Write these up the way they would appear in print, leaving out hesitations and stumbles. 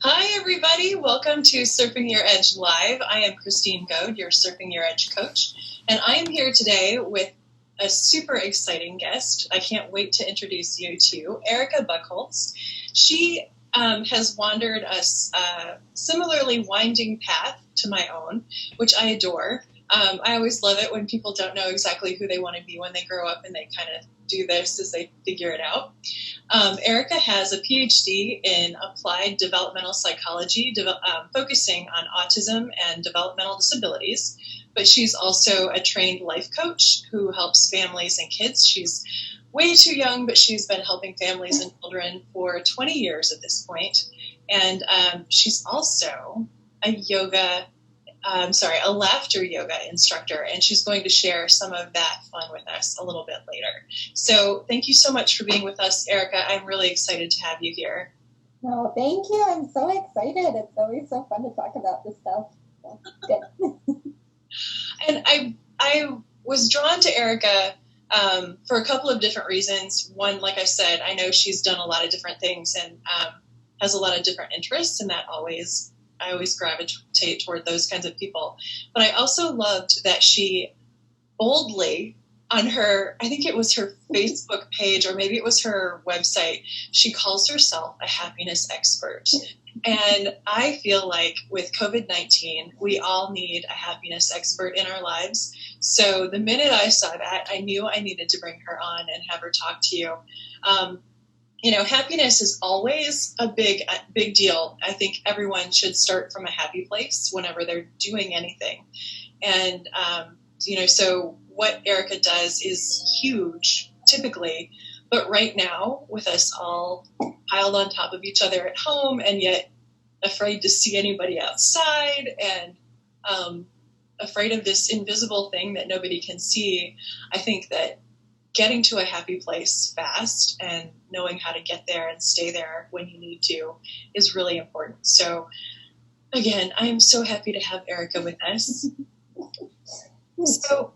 Hi, everybody. Welcome to Surfing Your Edge Live. I am Kristine Goad, your Surfing Your Edge coach, and I am here today with a super exciting guest. I can't wait to introduce you to Erica Buccholz. She has wandered a similarly winding path to my own, which I adore. I always love it when people don't know exactly who they want to be when they grow up and they kind of do this as they figure it out. Erica has a PhD in applied developmental psychology, focusing on autism and developmental disabilities, but she's also a trained life coach who helps families and kids. She's way too young, but she's been helping families and children for 20 years at this point. And she's also a laughter yoga instructor, and she's going to share some of that fun with us a little bit later. So thank you so much for being with us, Erica. I'm really excited to have you here. No, thank you. I'm so excited. It's always so fun to talk about this stuff. So, good. And I was drawn to Erica for a couple of different reasons. One, like I said, I know she's done a lot of different things and has a lot of different interests, and I always gravitate toward those kinds of people. But I also loved that she boldly, on her, I think it was her Facebook page, or maybe it was her website, she calls herself a happiness expert. And I feel like with COVID-19, we all need a happiness expert in our lives. So the minute I saw that, I knew I needed to bring her on and have her talk to you. Happiness is always a big deal. I think everyone should start from a happy place whenever they're doing anything. And, so what Erica does is huge, typically. But right now, with us all piled on top of each other at home and yet afraid to see anybody outside and afraid of this invisible thing that nobody can see, I think that getting to a happy place fast and knowing how to get there and stay there when you need to is really important. So, again, I'm so happy to have Erica with us. So,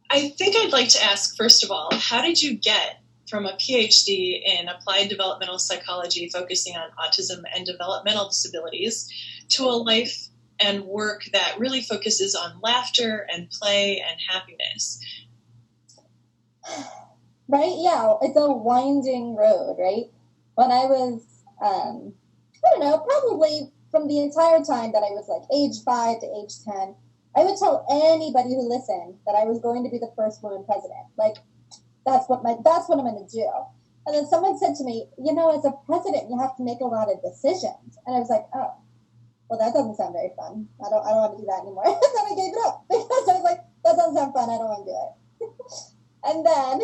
I think I'd like to ask, first of all, how did you get from a PhD in applied developmental psychology focusing on autism and developmental disabilities to a life and work that really focuses on laughter and play and happiness? Right? Yeah, it's a winding road, right? When I was, probably from the entire time that I was like age 5 to age 10, I would tell anybody who listened that I was going to be the first woman president. Like, that's what I'm going to do. And then someone said to me, as a president, you have to make a lot of decisions. And I was like, oh, well, that doesn't sound very fun. I don't want to do that anymore. And then I gave it up because I was like, that doesn't sound fun. I don't want to do it. And then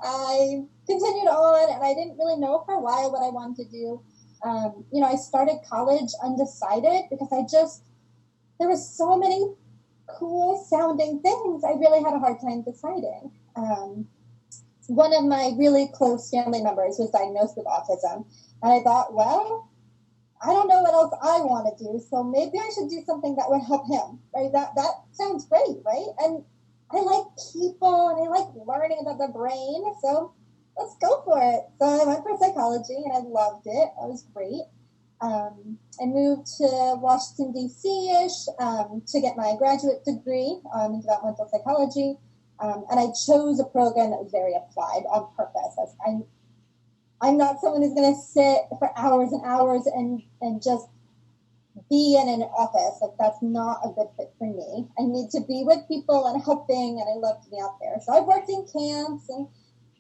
I continued on, and I didn't really know for a while what I wanted to do. I started college undecided because there were so many cool sounding things. I really had a hard time deciding. One of my really close family members was diagnosed with autism, and I thought, well, I don't know what else I want to do, so maybe I should do something that would help him. Right? That sounds great, right? And I like people and I like learning about the brain, so let's go for it. So I went for psychology and I loved it. It was great. I moved to Washington, D.C.-ish to get my graduate degree in developmental psychology, and I chose a program that was very applied on purpose. I'm not someone who's going to sit for hours and hours and just be in an office. Like, that's not a good fit for me. I need to be with people and helping, and I love to be out there. So I've worked in camps, and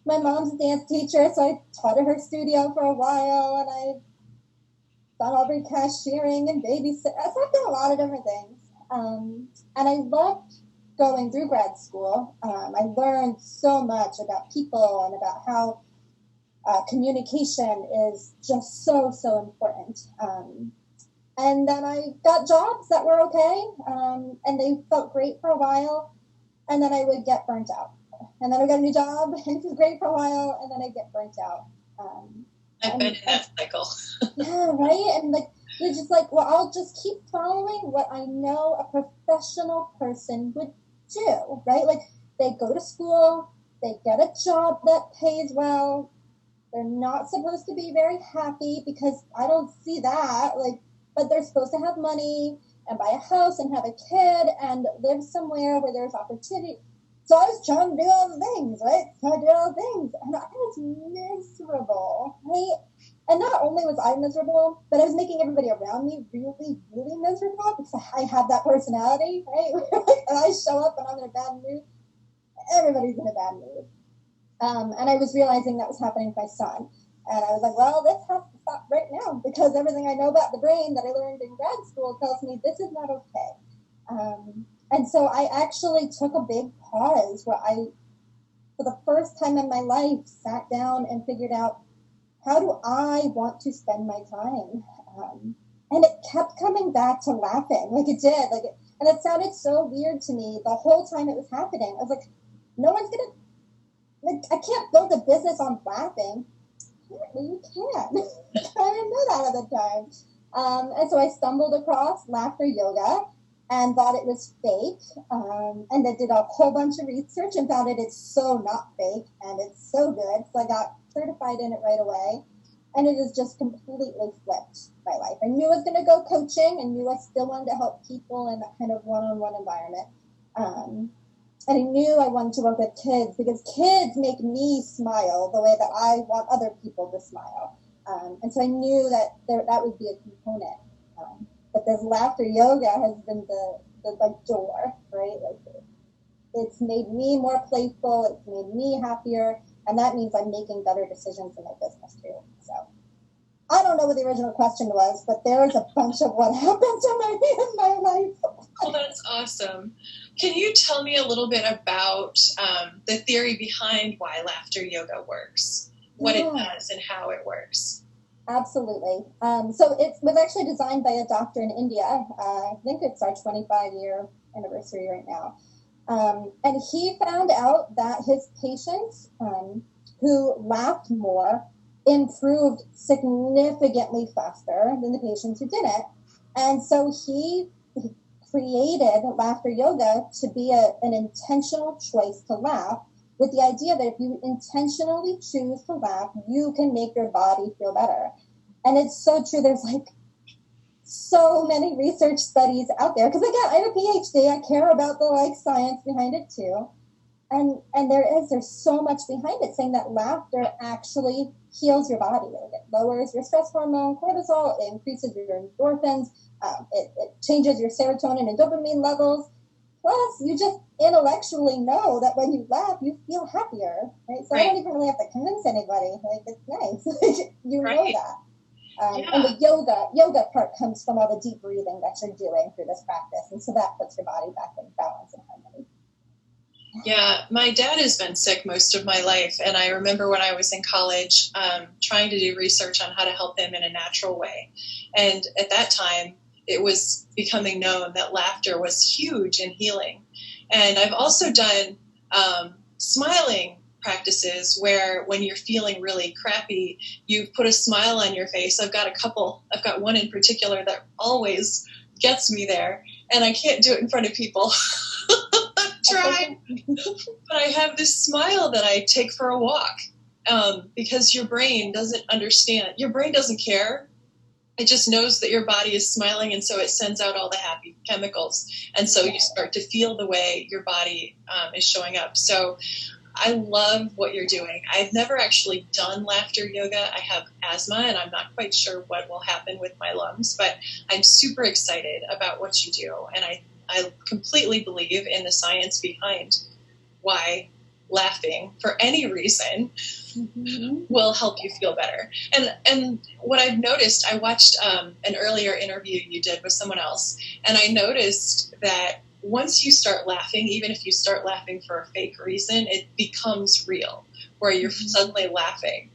my mom's a dance teacher, so I taught at her studio for a while, and I've done all the cashiering and babysit. So I've done a lot of different things. And I loved going through grad school. I learned so much about people and about how communication is just so, so important. And then I got jobs that were okay, and they felt great for a while, and then I would get burnt out. And then I got a new job, and it was great for a while, and then I get burnt out. I've been in that cycle. Yeah, right? And you're just like, well, I'll just keep following what I know a professional person would do, right? Like, they go to school, they get a job that pays well, they're not supposed to be very happy because I don't see that. Like, but they're supposed to have money and buy a house and have a kid and live somewhere where there's opportunity. So I was trying to do all the things, right? Trying to do all the things. And I was miserable, right? And not only was I miserable, but I was making everybody around me really, really miserable because I have that personality, right? And I show up and I'm in a bad mood. Everybody's in a bad mood. And I was realizing that was happening with my son. And I was like, well, this has to stop right now because everything I know about the brain that I learned in grad school tells me this is not okay. And so I actually took a big pause where I, for the first time in my life, sat down and figured out, how do I want to spend my time? And it kept coming back to laughing, like it did. And it sounded so weird to me the whole time it was happening. I was like, no one's going to, I can't build a business on laughing. Apparently you can. I didn't know that at the time. And so I stumbled across laughter yoga and thought it was fake. And then did a whole bunch of research and found it's so not fake and it's so good. So I got certified in it right away. And it has just completely flipped my life. I knew I was going to go coaching and knew I still wanted to help people in that kind of one-on-one environment. And I knew I wanted to work with kids because kids make me smile the way that I want other people to smile. And so I knew that that would be a component. But this laughter yoga has been the door, right? It's made me more playful. It's made me happier. And that means I'm making better decisions in my business too. So I don't know what the original question was, but there's a bunch of what happened to me in my life. Well, that's awesome. Can you tell me a little bit about the theory behind why laughter yoga works, what it does and how it works? Absolutely. So it was actually designed by a doctor in India. I think it's our 25-year anniversary right now. And he found out that his patients who laughed more improved significantly faster than the patients who didn't. And so he created laughter yoga to be an intentional choice to laugh, with the idea that if you intentionally choose to laugh, you can make your body feel better. And it's so true. There's so many research studies out there. Because again, I have a PhD. I care about the science behind it too. And there's so much behind it saying that laughter actually heals your body. It lowers your stress hormone, cortisol. It increases your endorphins. It changes your serotonin and dopamine levels. Plus, you just intellectually know that when you laugh, you feel happier, right? So I don't even really have to convince anybody. It's nice. You know that. And the yoga part comes from all the deep breathing that you're doing through this practice. And so that puts your body back in balance and harmony. Yeah, my dad has been sick most of my life. And I remember when I was in college trying to do research on how to help him in a natural way. And at that time, it was becoming known that laughter was huge in healing. And I've also done smiling practices where when you're feeling really crappy, you put a smile on your face. I've got one in particular that always gets me there, and I can't do it in front of people. I've tried, but I have this smile that I take for a walk because your brain doesn't understand. Your brain doesn't care. It just knows that your body is smiling, and so it sends out all the happy chemicals. And so you start to feel the way your body is showing up. So I love what you're doing. I've never actually done laughter yoga. I have asthma, and I'm not quite sure what will happen with my lungs, but I'm super excited about what you do. And I completely believe in the science behind why laughing for any reason will help you feel better. And what I've noticed, I watched an earlier interview you did with someone else, and I noticed that once you start laughing, even if you start laughing for a fake reason, it becomes real, where you're suddenly laughing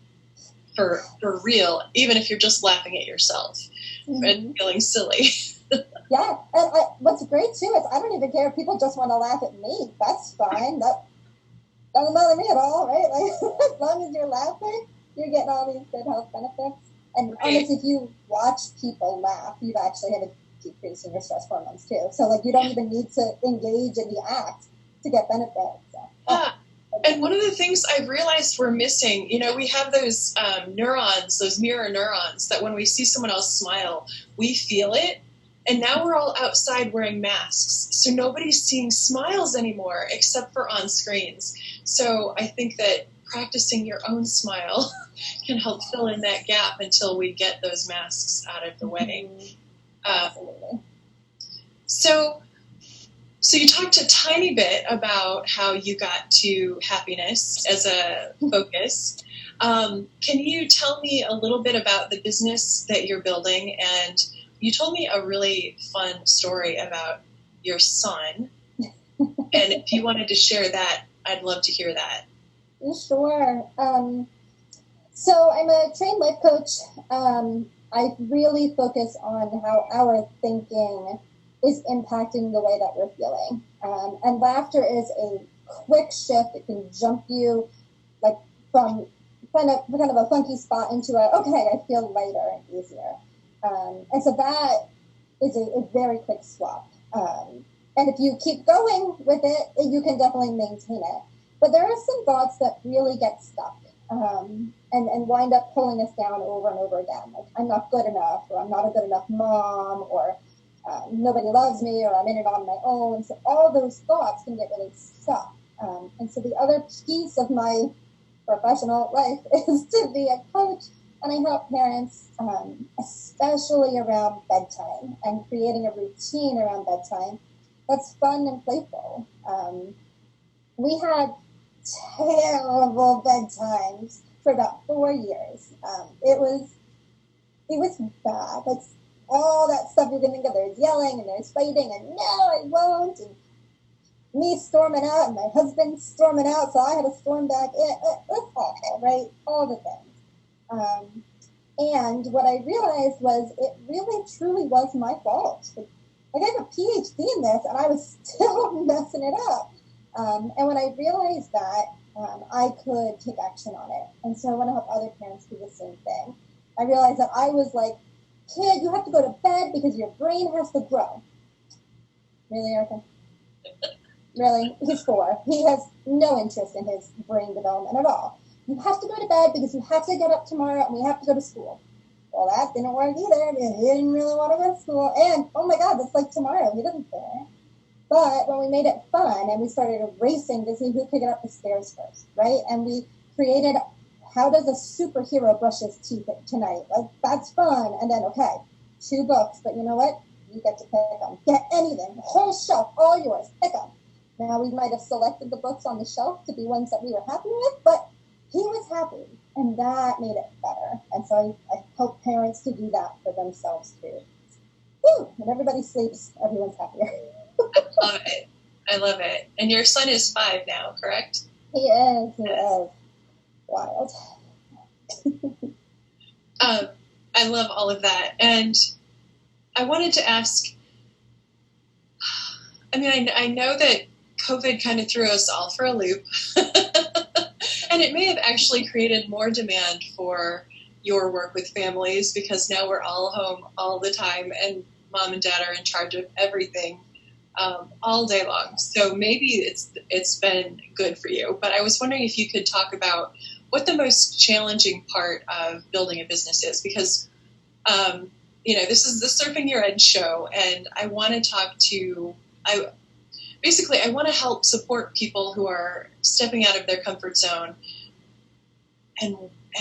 for real, even if you're just laughing at yourself and feeling silly. Yeah, and what's great too is I don't even care if people just want to laugh at me. That's fine. That doesn't bother me at all, right? As long as you're laughing, you're getting all these good health benefits. And honestly, if you watch people laugh, you've actually had a decrease in your stress hormones too. So you don't even need to engage in the act to get benefits. So, And one of the things I've realized we're missing, we have those neurons, those mirror neurons, that when we see someone else smile, we feel it. And now we're all outside wearing masks. So nobody's seeing smiles anymore except for on screens. So I think that practicing your own smile can help fill in that gap until we get those masks out of the way. So you talked a tiny bit about how you got to happiness as a focus. Can you tell me a little bit about the business that you're building? And you told me a really fun story about your son. And if you wanted to share that, I'd love to hear that. Sure. So I'm a trained life coach. I really focus on how our thinking is impacting the way that we're feeling. And laughter is a quick shift. It can jump you like from kind of a funky spot into okay, I feel lighter and easier. And so that is a very quick swap. And if you keep going with it, you can definitely maintain it. But there are some thoughts that really get stuck and wind up pulling us down over and over again. Like, I'm not good enough, or I'm not a good enough mom, or nobody loves me, or I'm in it on my own. So all those thoughts can get really stuck. And so the other piece of my professional life is to be a coach, and I help parents, especially around bedtime and creating a routine around bedtime that's fun and playful. We had terrible bedtimes for about 4 years. It was bad. Like, all that stuff you can think of. There's yelling and there's fighting and no, I won't. And me storming out and my husband storming out, so I had to storm back in. It was awful, right? All the things. And what I realized was it really, truly was my fault. Like, I have a PhD in this, and I was still messing it up. And when I realized that, I could take action on it. And so I want to help other parents do the same thing. I realized that I was like, kid, you have to go to bed because your brain has to grow. Really, Erica? Really? He's 4. He has no interest in his brain development at all. You have to go to bed because you have to get up tomorrow and we have to go to school. Well, that didn't work either because he didn't really want to go to school. And, oh my God, that's like tomorrow. He doesn't care. But when we made it fun and we started racing to see who could get up the stairs first, right? And we created, how does a superhero brush his teeth tonight? Like, that's fun. And then, okay, 2 books. But you know what? You get to pick them. Get anything. The whole shelf, all yours. Pick them. Now, we might have selected the books on the shelf to be ones that we were happy with, but he was happy. And that made it better. And so I help parents to do that for themselves, too. Woo! When everybody sleeps, everyone's happier. I love it. I love it. And your son is 5 now, correct? He is. He is. Wild. I love all of that. And I wanted to ask, I mean, I know that COVID kind of threw us all for a loop. And it may have actually created more demand for your work with families because now we're all home all the time and mom and dad are in charge of everything all day long. So maybe it's been good for you. But I was wondering if you could talk about what the most challenging part of building a business is, because this is the Surfing Your Edge show, and I want to talk to I want to help support people who are stepping out of their comfort zone and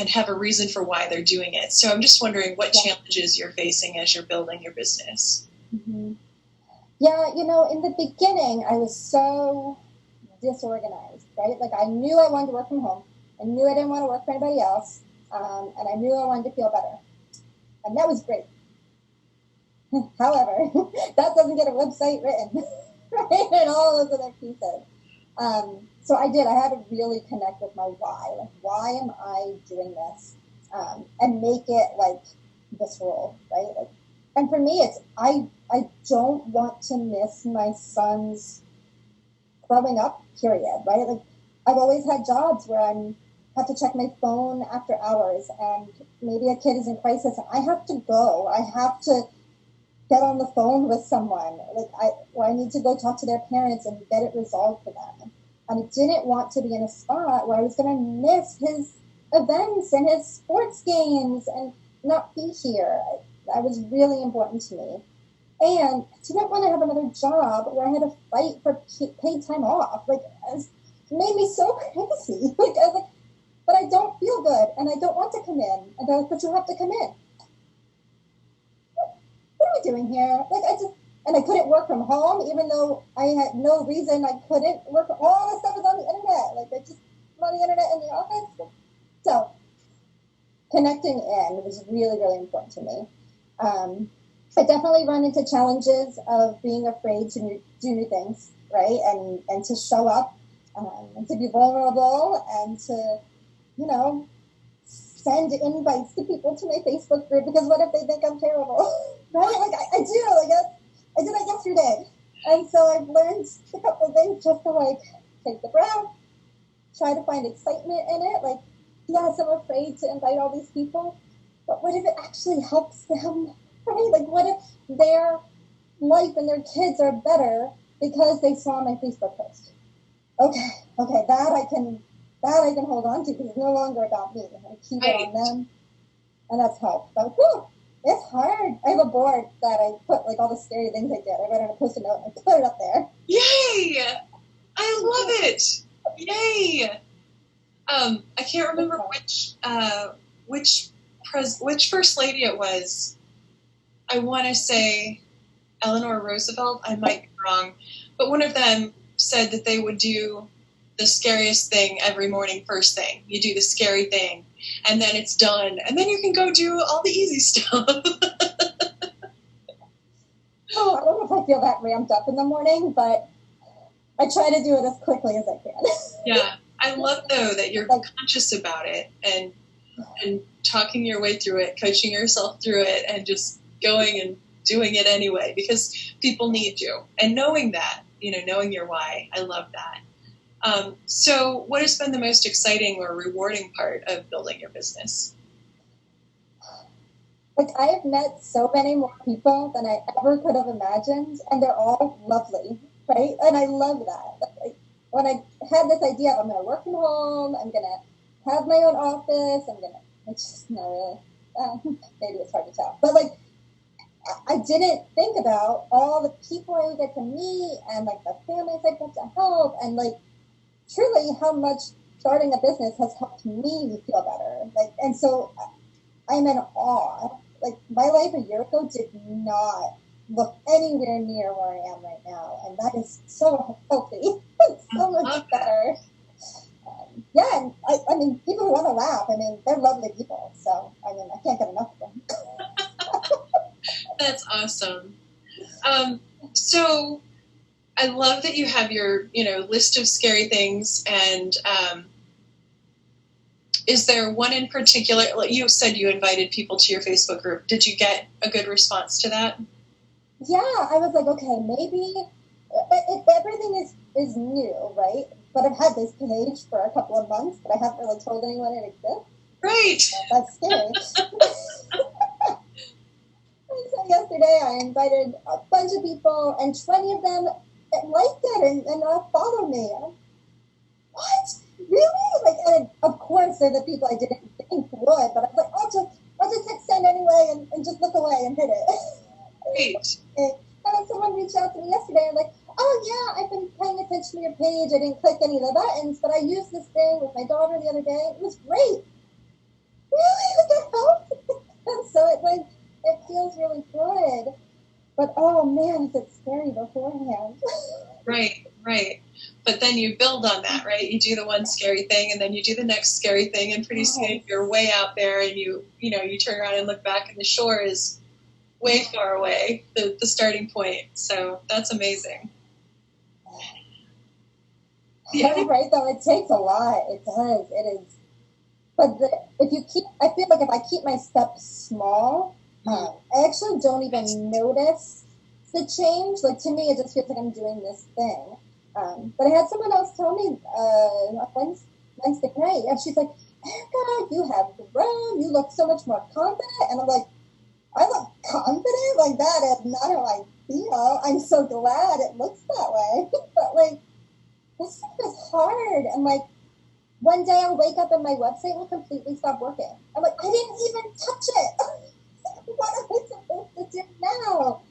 have a reason for why they're doing it. So I'm just wondering what challenges you're facing as you're building your business. Mm-hmm. Yeah, in the beginning, I was so disorganized, right? Like, I knew I wanted to work from home. I knew I didn't want to work for anybody else. And I knew I wanted to feel better. And that was great. However, that doesn't get a website written, right? And all those other pieces. So I had to really connect with my why. Like, why am I doing this? And make it like visceral, right? Like, and for me, it's I don't want to miss my son's growing up period, right? Like, I've always had jobs where I have to check my phone after hours, and maybe a kid is in crisis, and I have to go. I have to get on the phone with someone, or I need to go talk to their parents and get it resolved for them. And I didn't want to be in a spot where I was going to miss his events and his sports games and not be here. That was really important to me. And I didn't want to have another job where I had to fight for paid time off. Like, it made me so crazy. Like, I was like, but I don't feel good, and I don't want to come in. And they're like, but you have to come in. What are we doing here? Like, and I couldn't work from home, even though I had no reason I couldn't work. All the stuff is on the internet. Like, I just on the internet in the office. So, connecting in was really, really important to me. I definitely run into challenges of being afraid to do new things, right? And to show up, and to be vulnerable, and to, send invites to people to my Facebook group, because what if they think I'm terrible, right? Like, I do, I did that yesterday. And so I've learned a couple of things just to, like, take the breath, try to find excitement in it. Like, yes, I'm afraid to invite all these people, but what if it actually helps them, right? Like, what if their life and their kids are better because they saw my Facebook post? Okay, that I can hold on to, because it's no longer about me. I keep it on them, and that's helped. But it's hard. I have a board that I put, like, all the scary things I did. I write on a Post-it note and I put it up there. Yay! I love it. Yay! I can't remember which first lady it was. I want to say Eleanor Roosevelt. I might be wrong, but one of them said that they would do the scariest thing every morning, first thing. You do the scary thing, and then it's done, and then you can go do all the easy stuff. Oh, I don't know if I feel that ramped up in the morning, but I try to do it as quickly as I can. Yeah, I love, though, that you're conscious about it and talking your way through it, coaching yourself through it, and just going and doing it anyway, because people need you. And knowing that, knowing your why, I love that. So what has been the most exciting or rewarding part of building your business? Like, I have met so many more people than I ever could have imagined, and they're all lovely, right? And I love that. Like, when I had this idea of I'm going to work from home, I'm going to have my own office, it's just not really, maybe it's hard to tell. But, like, I didn't think about all the people I would get to meet, and, like, the families I get to help, and, like, truly how much starting a business has helped me feel better. Like, and so I'm in awe. Like, my life a year ago did not look anywhere near where I am right now, and that is so healthy. It's so much better. And I mean, people who want to laugh, they're lovely people. So, I can't get enough of them. That's awesome. So I love that you have your, list of scary things. And is there one in particular? Like you said, you invited people to your Facebook group. Did you get a good response to that? Yeah, I was like, okay, maybe everything is new, right? But I've had this page for a couple of months, but I haven't really told anyone it exists. Right. That's scary. So yesterday I invited a bunch of people, and 20 of them liked it and follow me. What? Really? Like, and of course they're the people I didn't think would, but I was like, I'll just hit send anyway and just look away and hit it. Great. And then someone reached out to me yesterday and like, oh yeah, I've been paying attention to your page. I didn't click any of the buttons, but I used this thing with my daughter the other day. It was great. Really? Like, it helped? And so it feels really good. But oh man, is it scary beforehand. Right. But then you build on that, right? You do the one scary thing, and then you do the next scary thing, and pretty soon you're way out there, and you turn around and look back, and the shore is way far away, the starting point. So that's amazing. Yeah, right. Though it takes a lot. It does. It is. But I feel like if I keep my steps small, I actually don't even notice the change. Like, to me, it just feels like I'm doing this thing. But I had someone else tell me Wednesday night, and she's like, Erica, you have grown. You look so much more confident. And I'm like, I look confident? Like, that is not how I feel. I'm so glad it looks that way. But, like, this stuff is hard. And like, one day I'll wake up and my website will completely stop working. I'm like, I didn't even touch it. What am I supposed to do now?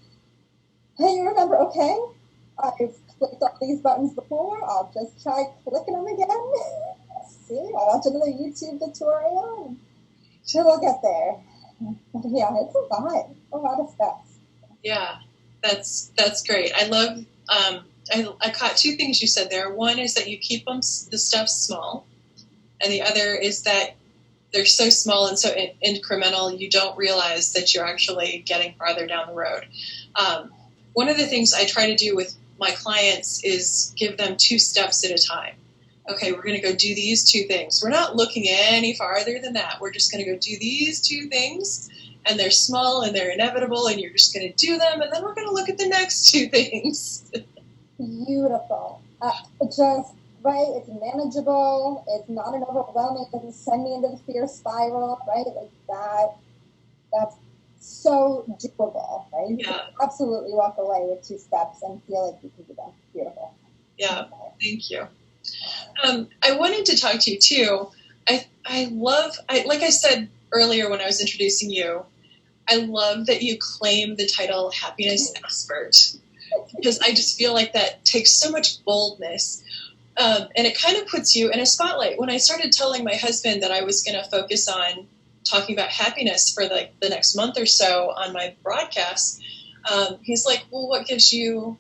And you remember, okay, I've clicked all these buttons before. I'll just try clicking them again. See, I'll watch another YouTube tutorial. Sure, we'll get there. Yeah, it's a lot of steps. Yeah, that's great. I love. I caught two things you said there. One is that you keep the stuff small, and the other is that they're so small and so incremental, you don't realize that you're actually getting farther down the road. One of the things I try to do with my clients is give them 2 steps at a time. Okay, we're going to go do these 2 things. We're not looking any farther than that. We're just going to go do these 2 things, and they're small and they're inevitable, and you're just going to do them, and then we're going to look at the next 2 things. Beautiful. Just, right, it's manageable, it's not an overwhelming, it doesn't send me into the fear spiral, right? Like that's so doable, right? You can absolutely walk away with 2 steps and feel like you can do them. Beautiful. Yeah, thank you. I wanted to talk to you too. I love, like I said earlier when I was introducing you, I love that you claim the title happiness expert, because I just feel like that takes so much boldness. And it kind of puts you in a spotlight. When I started telling my husband that I was going to focus on talking about happiness for the next month or so on my broadcast, he's like, well, what gives you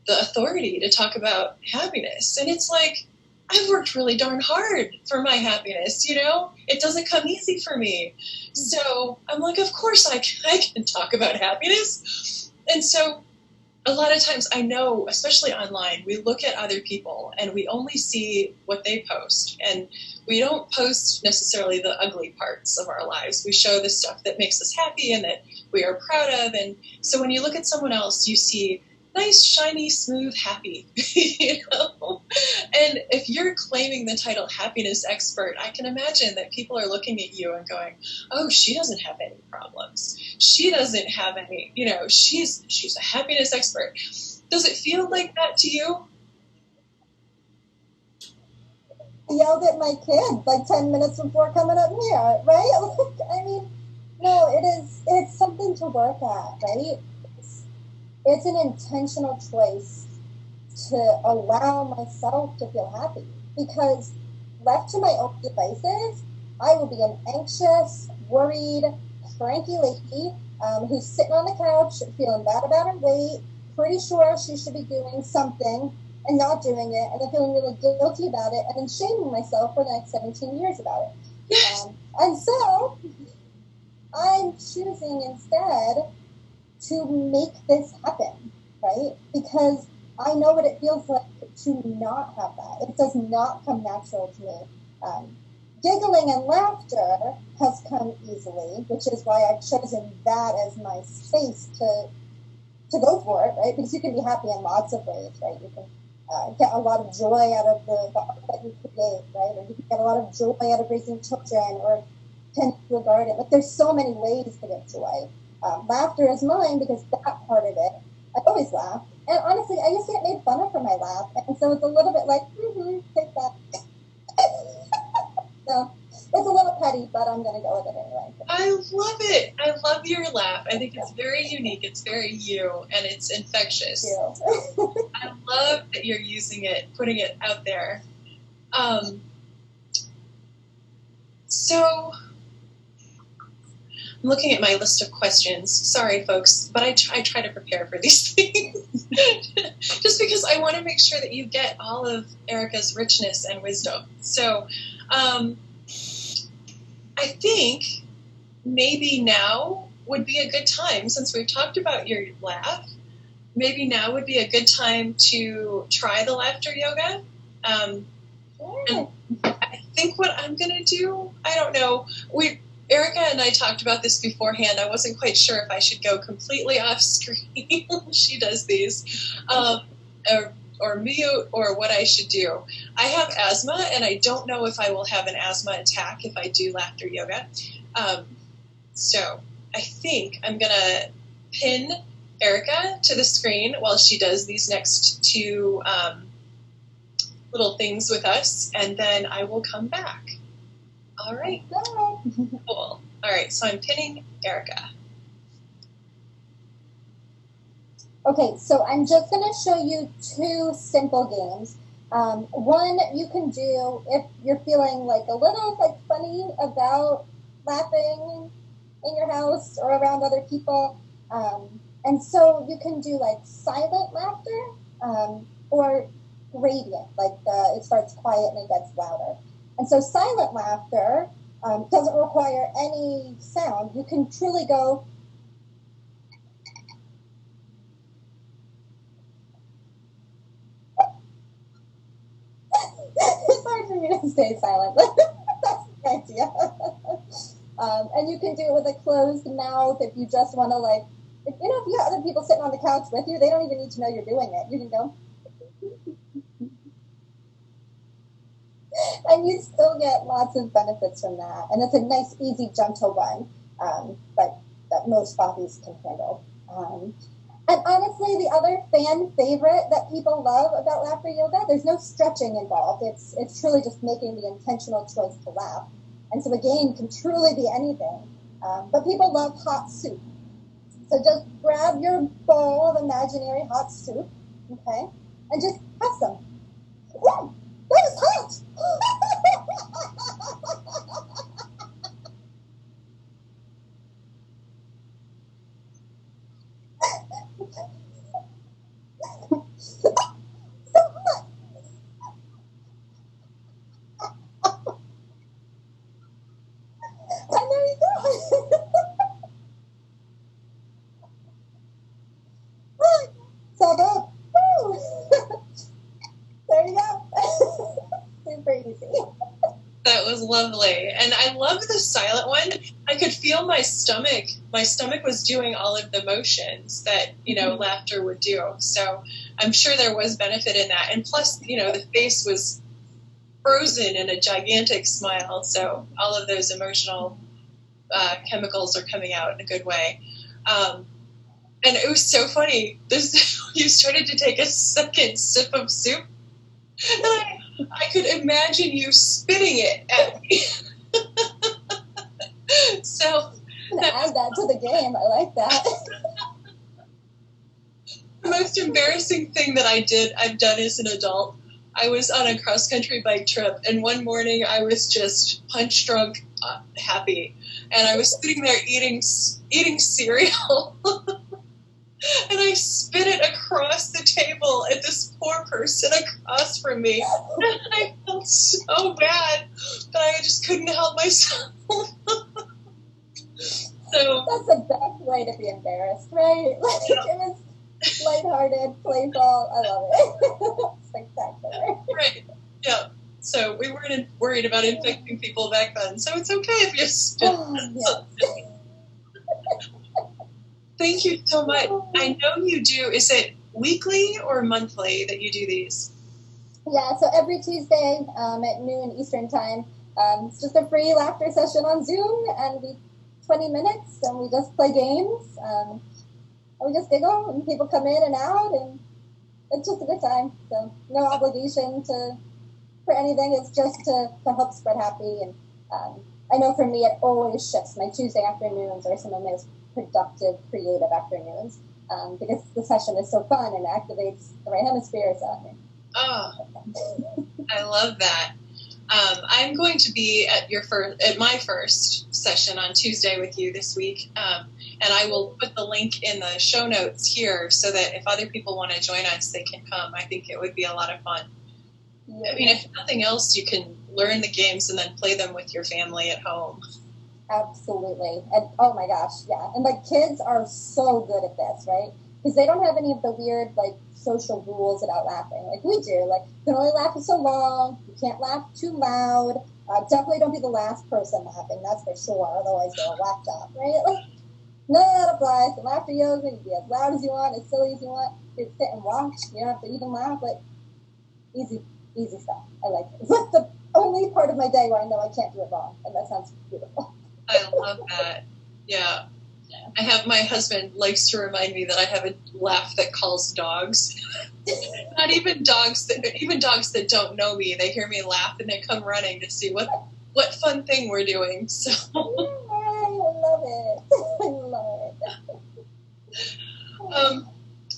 the authority to talk about happiness? And it's like, I've worked really darn hard for my happiness, It doesn't come easy for me. So I'm like, of course I can talk about happiness. And so a lot of times I know, especially online, we look at other people and we only see what they post. And we don't post necessarily the ugly parts of our lives. We show the stuff that makes us happy and that we are proud of. And so when you look at someone else, you see nice, shiny, smooth, happy, And if you're claiming the title happiness expert, I can imagine that people are looking at you and going, oh, she doesn't have any problems. She doesn't have any, she's a happiness expert. Does it feel like that to you? I yelled at my kid like 10 minutes before coming up here, right? No, it's something to work at, right? It's an intentional choice to allow myself to feel happy, because left to my own devices, I will be an anxious, worried, cranky lady who's sitting on the couch feeling bad about her weight, pretty sure she should be doing something and not doing it, and then feeling really guilty about it, and then shaming myself for the next 17 years about it. And so I'm choosing instead to make this happen, right? Because I know what it feels like to not have that. It does not come natural to me. Giggling and laughter has come easily, which is why I've chosen that as my space to go for it, right? Because you can be happy in lots of ways, right? You can get a lot of joy out of the art that you create, right? Or you can get a lot of joy out of raising children or tending to a garden. Like, there's so many ways to get joy. Laughter is mine because that part of it, I always laugh. And honestly, I used to get made fun of for my laugh. And so it's a little bit like, take that. So it's a little petty, but I'm going to go with it anyway. I love it. I love your laugh. I think it's very unique. It's very you, and it's infectious. I love that you're using it, putting it out there. So I'm looking at my list of questions. Sorry, folks, but I try to prepare for these things just because I want to make sure that you get all of Erica's richness and wisdom. So I think maybe now would be a good time, since we've talked about your laugh, maybe now would be a good time to try the laughter yoga. And I think what I'm going to do, I don't know, Erica and I talked about this beforehand. I wasn't quite sure if I should go completely off screen. She does these, or mute, or what I should do. I have asthma, and I don't know if I will have an asthma attack if I do laughter yoga. So I think I'm going to pin Erica to the screen while she does these next 2 little things with us, and then I will come back. All right. Cool. All right, so I'm pinning Erica. Okay, so I'm just going to show you 2 simple games. One you can do if you're feeling like a little like funny about laughing in your house or around other people. And so you can do like silent laughter or gradient, like it starts quiet and it gets louder. And so silent laughter doesn't require any sound. You can truly go, it's hard for me to stay silent. That's the idea. And you can do it with a closed mouth if you just want to like, if you got other people sitting on the couch with you, they don't even need to know you're doing it. You can go. And you still get lots of benefits from that. And it's a nice, easy, gentle one that most bodies can handle. And honestly, the other fan favorite that people love about laughter yoga, there's no stretching involved. It's truly just making the intentional choice to laugh. And so the game can truly be anything. But people love hot soup. So just grab your bowl of imaginary hot soup, okay, and just have some. Whoa, that is hot! And there you go. So there you go. Super easy. That was lovely. And I love the silent one. I could feel my stomach. My stomach was doing all of the motions that, laughter would do. So I'm sure there was benefit in that. And plus, the face was frozen in a gigantic smile. So all of those emotional chemicals are coming out in a good way. And it was so funny. You started to take a second sip of soup, and I could imagine you spitting it at me. So add that to the game. I like that. The most embarrassing thing that I've done as an adult, I was on a cross-country bike trip, and one morning I was just punch-drunk, happy, and I was sitting there eating cereal. And I spit it across the table at this poor person across from me. And I felt so bad, but I just couldn't help myself. So that's the best way to be embarrassed, right? Like, it was lighthearted, playful. I love it. Spectacular. Right. Yeah. So we weren't worried about infecting people back then, so it's okay if you spit. Yes. Thank you so much. I know you do. Is it weekly or monthly that you do these? Yeah, so every Tuesday at noon Eastern time. It's just a free laughter session on Zoom, and 20 minutes, and we just play games. And we just giggle, and people come in and out, and it's just a good time. So no obligation for anything. It's just to help spread happy. And I know for me, it always shifts. My Tuesday afternoons are some of my most productive, creative afternoons because the session is so fun and activates the right hemisphere. So, oh, I love that. I'm going to be at my first session on Tuesday with you this week, and I will put the link in the show notes here so that if other people want to join us, they can come. I think it would be a lot of fun. Yeah. I mean, if nothing else, you can learn the games and then play them with your family at home. Absolutely. And oh my gosh, yeah. And like kids are so good at this, right? Because they don't have any of the weird like social rules about laughing like we do. Like you can only laugh for so long, you can't laugh too loud. Definitely don't be the last person laughing, that's for sure. Otherwise they're laughed up, right? Like none of that applies. In laughter yoga, you can be as loud as you want, as silly as you want. You can sit and watch. You don't have to even laugh. Like easy stuff. I like it. It's like the only part of my day where I know I can't do it wrong, and that sounds beautiful. I love that. Yeah. My husband likes to remind me that I have a laugh that calls dogs. Not even dogs that don't know me. They hear me laugh and they come running to see what fun thing we're doing. So I love it. I love it.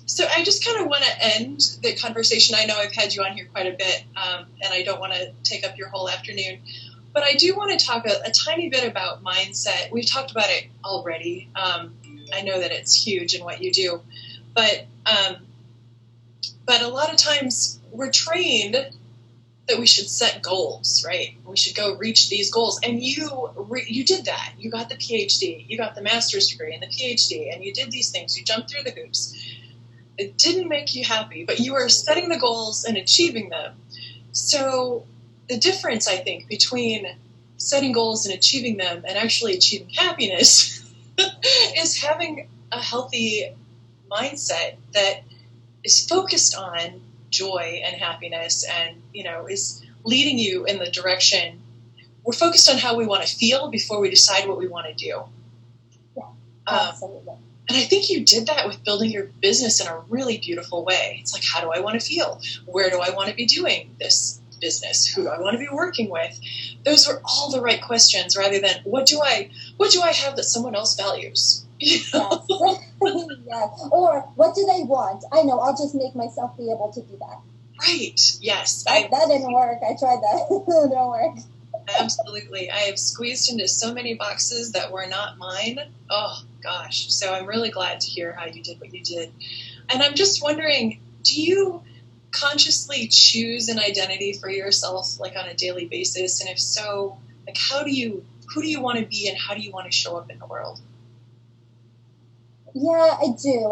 So I just kind of want to end the conversation. I know I've had you on here quite a bit, and I don't want to take up your whole afternoon. But I do want to talk a tiny bit about mindset. We've talked about it already. I know that it's huge in what you do. But a lot of times we're trained that we should set goals, right? We should go reach these goals. And you did that. You got the PhD. You got the master's degree and the PhD. And you did these things. You jumped through the hoops. It didn't make you happy, but you were setting the goals and achieving them. So the difference, I think, between setting goals and achieving them and actually achieving happiness is having a healthy mindset that is focused on joy and happiness and, is leading you in the direction. We're focused on how we want to feel before we decide what we want to do. Yeah, absolutely. And I think you did that with building your business in a really beautiful way. It's like, how do I want to feel? Where do I want to be doing this business? Who do I want to be working with? Those were all the right questions rather than what do I have that someone else values? Yes. Yeah. Or what do they want? I know, I'll just make myself be able to do that. Right. Yes. That didn't work. I tried that. It didn't work. Absolutely. I have squeezed into so many boxes that were not mine. Oh, gosh. So I'm really glad to hear how you did what you did. And I'm just wondering, do you consciously choose an identity for yourself, like on a daily basis? And if so, like who do you want to be and how do you want to show up in the world? Yeah, I do.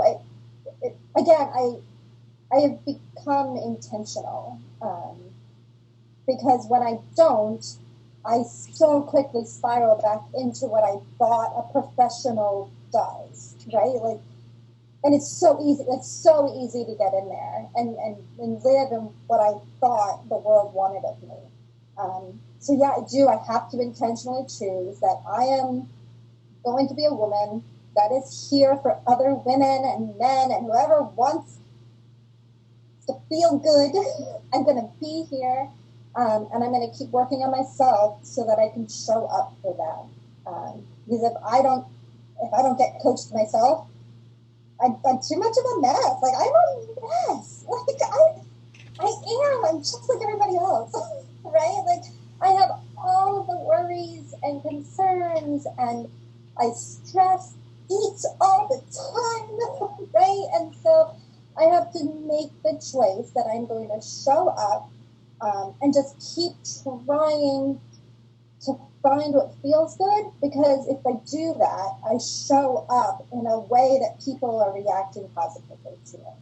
I have become intentional because when I don't, I so quickly spiral back into what I thought a professional does, right? Like, and it's so easy to get in there and live in what I thought the world wanted of me. So yeah, I do. I have to intentionally choose that I am going to be a woman that is here for other women and men and whoever wants to feel good. I'm going to be here. And I'm going to keep working on myself so that I can show up for them. Because if I don't get coached myself, I'm too much of a mess. Like, I'm a mess. Like, I am. I'm just like everybody else, right? Like, I have all of the worries and concerns, and I eat all the time, right? And so I have to make the choice that I'm going to show up and just keep trying to find what feels good, because if I do that, I show up in a way that people are reacting positively to it.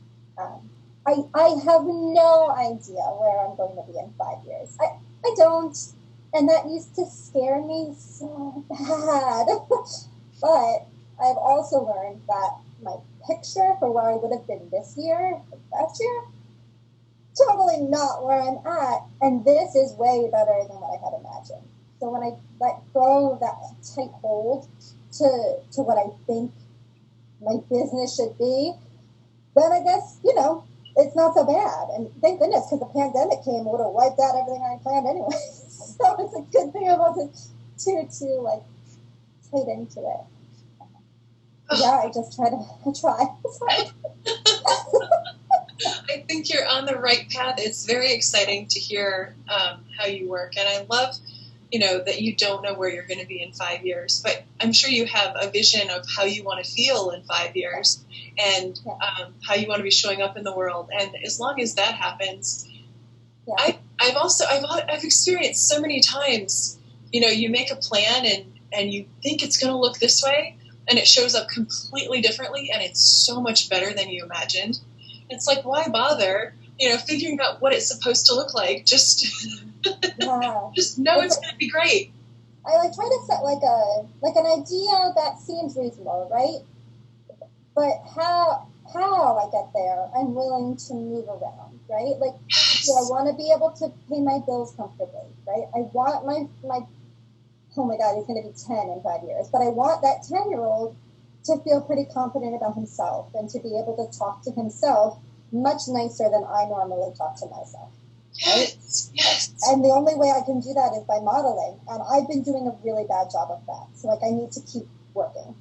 I have no idea where I'm going to be in 5 years. I don't, and that used to scare me so bad. But I've also learned that my picture for where I would have been this year, last year, totally not where I'm at, and this is way better than what I had imagined. So when I let go of that tight hold to what I think my business should be, then I guess, it's not so bad. And thank goodness, because the pandemic came, it would have wiped out everything I planned anyway. So it's a good thing I wasn't too tight into it. Yeah, I try. I think you're on the right path. It's very exciting to hear how you work. And I love, that you don't know where you're going to be in 5 years. But I'm sure you have a vision of how you want to feel in 5 years and how you want to be showing up in the world. And as long as that happens, I've experienced so many times, you make a plan and you think it's going to look this way, and it shows up completely differently, and it's so much better than you imagined. It's like, why bother, figuring out what it's supposed to look like? Just know it's going to be great. I try to set an idea that seems reasonable, right? But how I get there, I'm willing to move around, right? Like, I want to be able to pay my bills comfortably, right? I want my oh my God, he's going to be 10 in 5 years. But I want that 10-year-old to feel pretty confident about himself and to be able to talk to himself much nicer than I normally talk to myself. Right? Yes. And the only way I can do that is by modeling. And I've been doing a really bad job of that. So, like, I need to keep working.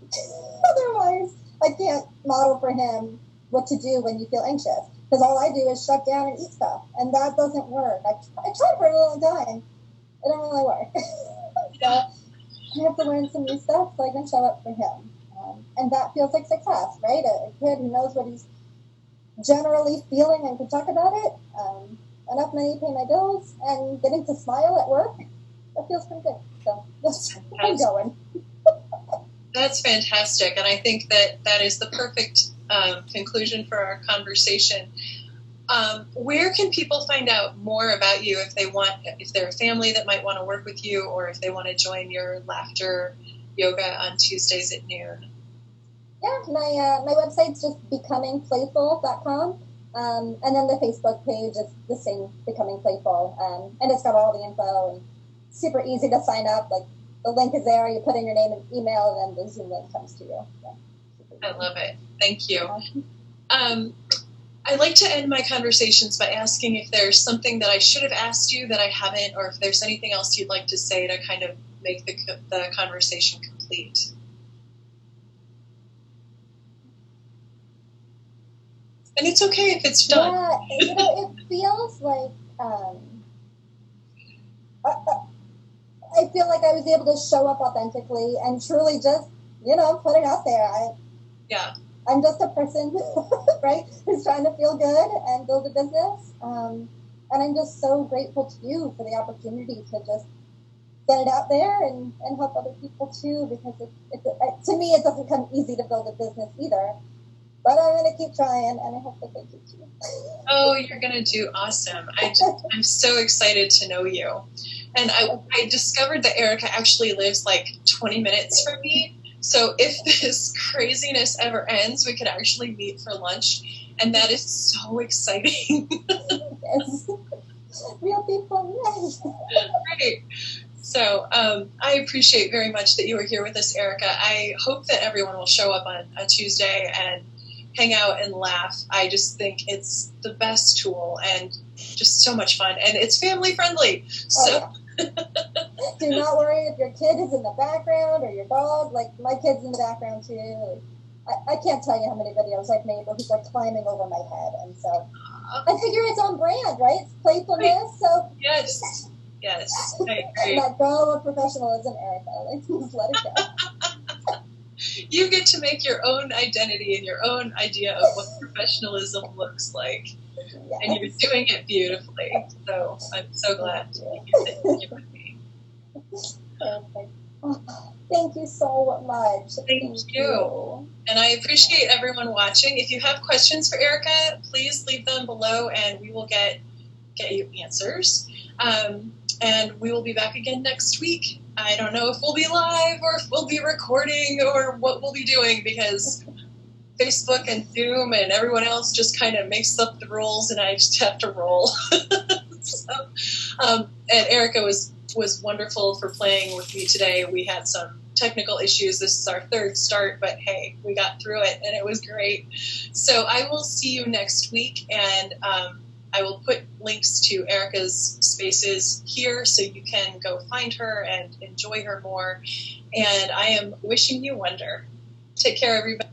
Otherwise, I can't model for him what to do when you feel anxious. Because all I do is shut down and eat stuff. And that doesn't work. I tried for a long time. It don't really work. So I have to learn some new stuff so I can show up for him. And that feels like success, right? A kid who knows what he's generally feeling and can talk about it. Enough money to pay my bills and getting to smile at work. That feels pretty good. So that's I'm going. That's fantastic. And I think that is the perfect conclusion for our conversation. Where can people find out more about you if they're a family that might want to work with you, or if they want to join your laughter yoga on Tuesdays at noon? Yeah, my website's just becomingplayful.com. And then the Facebook page is the same, Becoming Playful. And it's got all the info and super easy to sign up. Like, the link is there. You put in your name and email, and then the Zoom link comes to you. Yeah, I love it. Thank you. I like to end my conversations by asking if there's something that I should have asked you that I haven't, or if there's anything else you'd like to say to kind of make the conversation complete. And it's okay if it's done. Yeah, it feels like I feel like I was able to show up authentically and truly just, put it out there. I'm just a person, right, who's trying to feel good and build a business. And I'm just so grateful to you for the opportunity to just get it out there and help other people too, because to me, it doesn't come easy to build a business either. But I'm going to keep trying, and I hope that they do too. Oh, you're going to do awesome. I'm so excited to know you. And I discovered that Erica actually lives like 20 minutes from me. So if this craziness ever ends, we could actually meet for lunch. And that is so exciting. Yes. Real people, yes. Right. So I appreciate very much that you were here with us, Erica. I hope that everyone will show up on a Tuesday and hang out and laugh. I just think it's the best tool and just so much fun. And it's family friendly. So. Oh, yeah. Do not worry if your kid is in the background or your dog. Like, my kid's in the background too. I can't tell you how many videos I've made where he's like climbing over my head. And so I figure it's on brand, right? It's playfulness. So Yes, I agree. Let go of professionalism, Erica. Like, just let it go. You get to make your own identity and your own idea of what professionalism looks like. Yes. And you're doing it beautifully. So I'm so glad you said you with me. Perfect. Oh, thank you so much. Thank you. And I appreciate everyone watching. If you have questions for Erica, please leave them below and we will get you answers. And we will be back again next week. I don't know if we'll be live or if we'll be recording or what we'll be doing, because Facebook and Zoom and everyone else just kind of makes up the rules and I just have to roll. And Erica was wonderful for playing with me today. We had some technical issues. This is our third start, but hey, we got through it and it was great. So I will see you next week, and I will put links to Erica's spaces here so you can go find her and enjoy her more. And I am wishing you wonder. Take care, everybody.